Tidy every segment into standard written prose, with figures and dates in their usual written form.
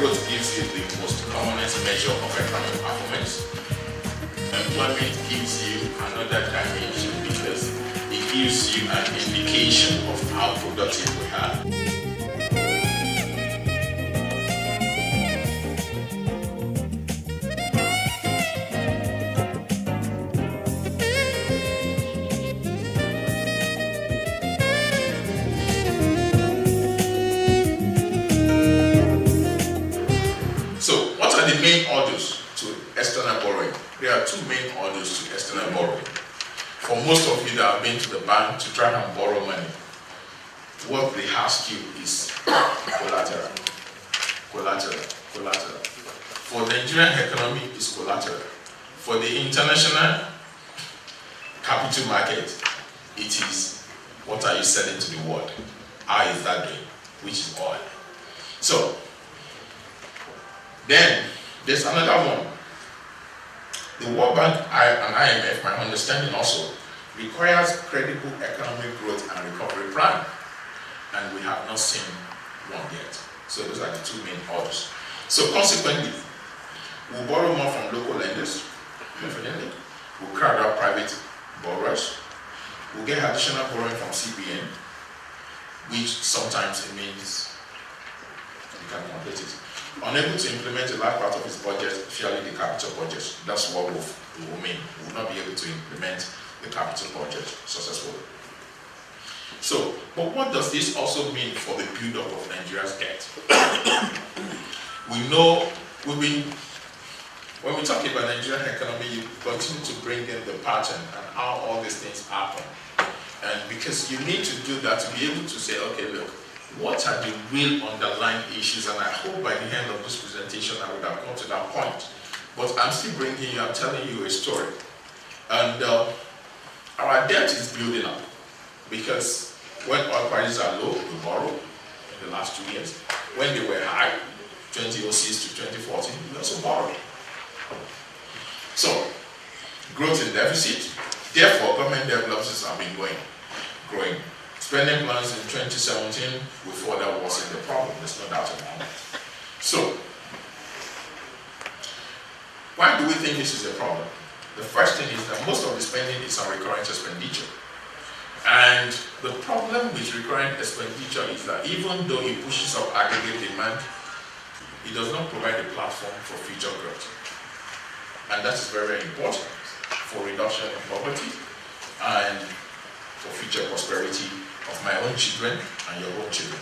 growth gives you the most commonest measure of economic performance. Employment gives you another dimension because it gives you an indication of how productive we are. So, what are the main orders to external borrowing? There are two main orders to external borrowing. For most of you that have been to the bank to try and borrow money, what they ask you is collateral. Collateral. Collateral. For the Nigerian economy, it's collateral. For the international capital market, it is what are you selling to the world? How is that doing? Which is oil. So, then there's another one. The World Bank and IMF, my understanding also, requires credible economic growth and recovery plan. And we have not seen one yet. So those are the two main orders. So consequently, we'll borrow more from local lenders, definitely. We'll crowd out private borrowers. We'll get additional borrowing from CBN, which sometimes it means you can complete it. Unable to implement a large part of his budget, especially the capital budget. That's what we will mean. We will not be able to implement the capital budget successfully. So, but what does this also mean for the build-up of Nigeria's debt? We know, when we talk about Nigerian economy, you continue to bring in the pattern and how all these things happen. And because you need to do that to be able to say, okay, look, what are the real underlying issues? And I hope by the end of this presentation I would have come to that point. But I'm still bringing you, I'm telling you a story. And our debt is building up because when oil prices are low, we borrow in the last 2 years. When they were high, 2006 to 2014, we also borrowed. So, growth in deficit, therefore government developments have been growing. Spending plans in 2017 will further worsen the problem, there's no doubt about it. So, why do we think this is a problem? The first thing is that most of the spending is on recurrent expenditure. And the problem with recurrent expenditure is that even though it pushes up aggregate demand, it does not provide a platform for future growth. And that is very, very important for reduction in poverty and for future prosperity of my own children and your own children.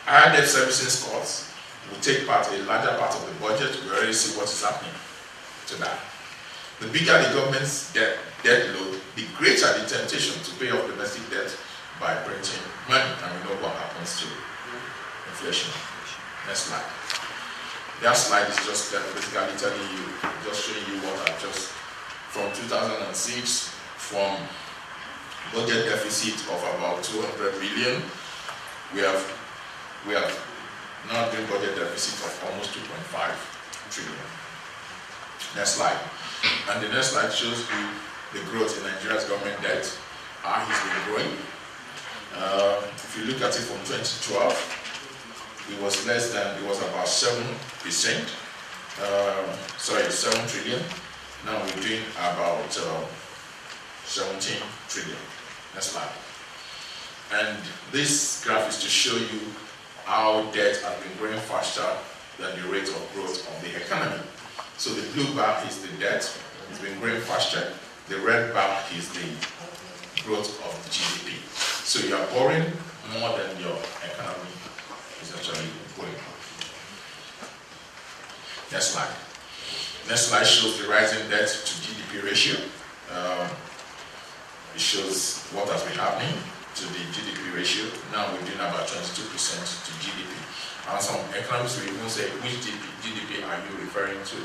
Higher debt servicing costs will take a larger part of the budget. We already see what is happening to that. The bigger the government's debt load, the greater the temptation to pay off domestic debt by printing money. And we know what happens to inflation. Next slide. That slide is just basically telling you, just showing you what I've just, from 2006, from budget deficit of about 200 billion, we have now doing budget deficit of almost 2.5 trillion. Next slide. And the next slide shows you the growth in Nigeria's government debt, how it's been growing. If you look at it from 2012, it was about 7%, 7 trillion. Now we're doing about 17 trillion. Next slide. And this graph is to show you how debt has been growing faster than the rate of growth of the economy. So the blue bar is the debt, it's been growing faster. The red bar is the growth of GDP. So you are borrowing more than your economy is actually growing. Next slide. Next slide shows the rising debt to GDP ratio. It shows what has been happening to the GDP ratio. Now we're doing about 22% to GDP. And some economists will even say, which GDP are you referring to?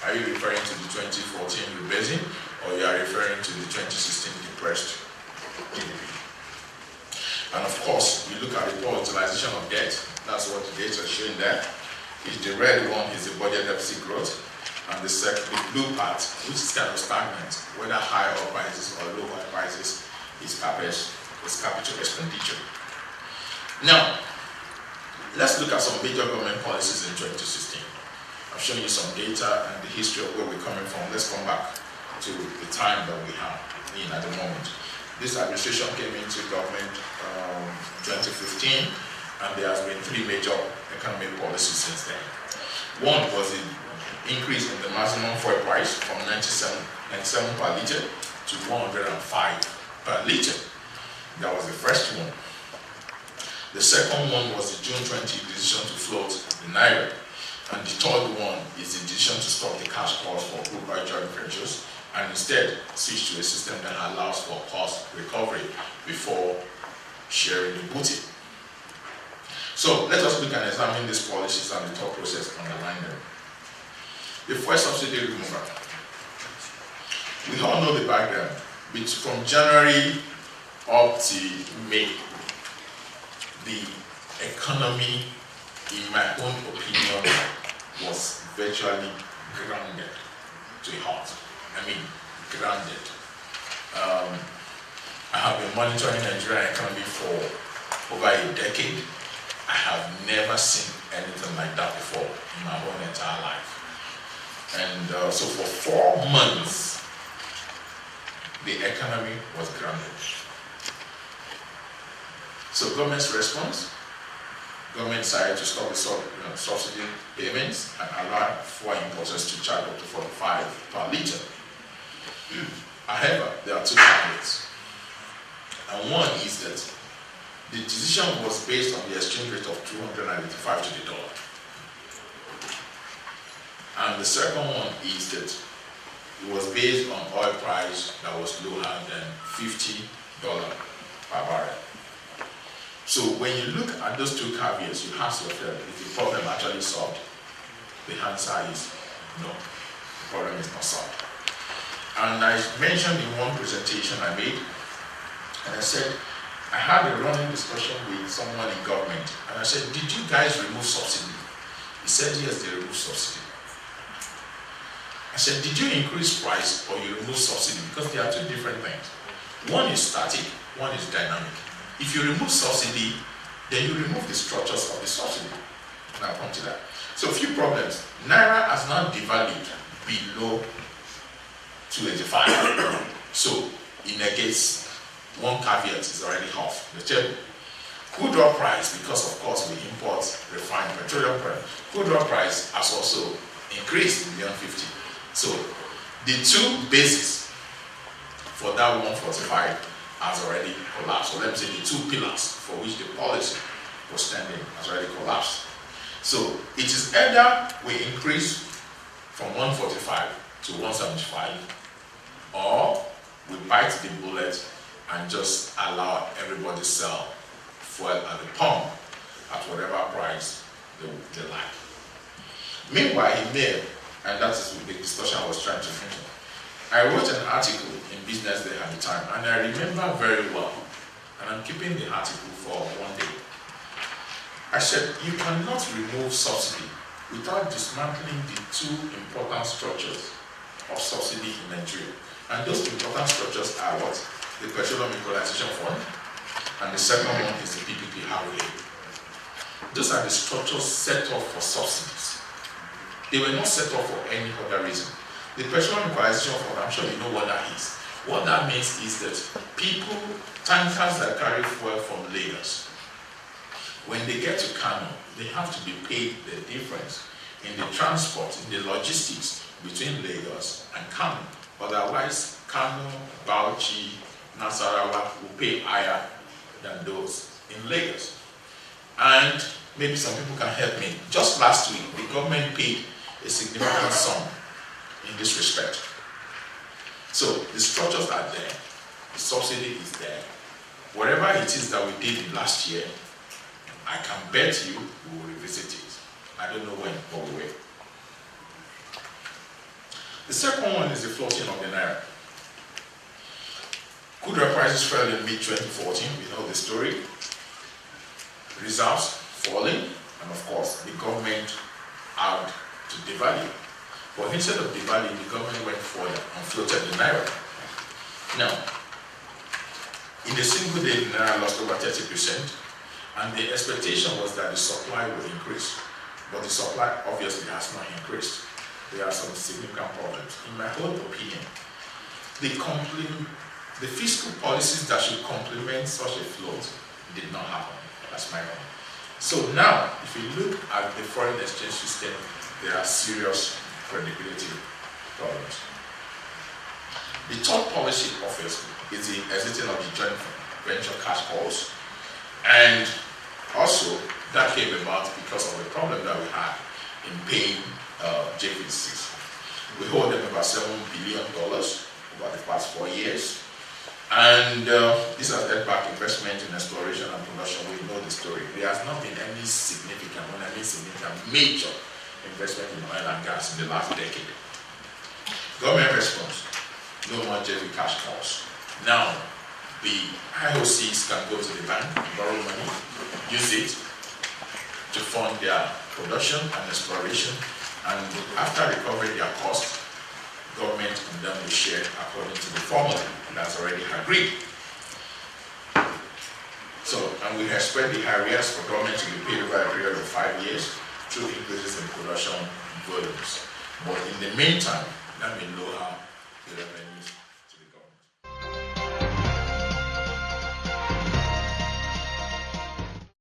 Are you referring to the 2014 rebasing, or you are referring to the 2016 depressed GDP? And of course, we look at the poor utilization of debt. That's what the data is showing there. The red one is the budget deficit growth. And the blue part, which is kind of stagnant, whether high oil prices or low oil prices, is capital expenditure. Now, let's look at some major government policies in 2016. I've shown you some data and the history of where we're coming from. Let's come back to the time that we have at the moment. This administration came into government 2015, and there has been 3 major economic policies since then. One was the increase in the maximum fuel price from 97 per litre to 105 per litre. That was the first one. The second one was the June 20 decision to float the Naira. And the third one is the decision to stop the cash calls for crude oil joint ventures and instead switch to a system that allows for cost recovery before sharing the booty. So let us look and examine these policies and the thought process underlying them. The first subsidy removal. We all know the background. From January up to May, the economy, in my own opinion, was virtually grounded to a halt. I mean, grounded. I have been monitoring the Nigerian economy for over a decade. I have never seen anything like that before in my whole entire life. And so for 4 months, the economy was grounded. So government's response, government decided to stop the subsidy payments and allow fuel importers to charge up to 45 per litre. However, there are 2 caveats. And one is that the decision was based on the exchange rate of 295 to the dollar. And the second one is that it was based on oil price that was lower than $50 per barrel. So when you look at those 2 caveats, you ask yourself, is the problem actually solved? The answer is no, the problem is not solved. And I mentioned in one presentation I made, and I said, I had a running discussion with someone in government, and I said, did you guys remove subsidy? He said, yes, they removed subsidy. I said, did you increase price or you remove subsidy? Because there are 2 different things. One is static, one is dynamic. If you remove subsidy, then you remove the structures of the subsidy. And I'll come to that. So a few problems. Naira has now devalued below 285. So it negates one caveat is already off the table. Crude oil price, because of course we import refined petroleum price, crude oil price has also increased beyond 50. So the 2 bases for that 145 has already collapsed. So let me say the 2 pillars for which the policy was standing has already collapsed. So it is either we increase from 145 to 175, or we bite the bullet and just allow everybody to sell fuel at the pump at whatever price they like. Meanwhile, in May, and that is the discussion I was trying to mention, I wrote an article in Business Day at the time, and I remember very well, and I'm keeping the article for one day. I said, you cannot remove subsidy without dismantling the 2 important structures of subsidy in Nigeria. And those important structures are what? The Petroleum Equalization Fund, and the second one is the PPP ROA. Those are the structures set up for subsidies. They were not set up for any other reason. The Petroleum Equalization Fund, I'm sure you know what that is. What that means is that people, tankers that carry fuel from Lagos, when they get to Kano, they have to be paid the difference in the transport, in the logistics between Lagos and Kano. Otherwise, Kano, Bauchi, Nasarawa will pay higher than those in Lagos. And maybe some people can help me. Just last week, the government paid a significant sum in this respect. So the structures are there, the subsidy is there. Whatever it is that we did last year, I can bet you we will revisit it. I don't know when, but we will. The second one is the floating of the Naira. Crude oil prices fell in mid-2014, we know the story. Reserves falling, and of course, the government had to devalue. But instead of devaluing, the government went further and floated the Naira. Now, in a single day, the Naira lost over 30%, And the expectation was that the supply would increase, but the supply obviously has not increased. There are some significant problems. In my own opinion, the fiscal policies that should complement such a float did not happen. That's my own. So now, if you look at the foreign exchange system, there are serious credibility problems. The third policy obviously is the exiting of the joint venture cash calls, and also that came about because of the problem that we had in paying JV6. We hold them about $7 billion over the past 4 years, and this has led back investment in exploration and production. We know the story. There has not been any significant, when I mean significant, major investment in oil and gas in the last decade. Government response: no more JV cash calls. Now, the IOCs can go to the bank, borrow money, use it to fund their production and exploration, and after recovering their costs, government and them will share according to the formula that's already agreed. So, and we expect the arrears for government to be paid over a period of 5 years through increases in production volumes. But in the meantime, let me know how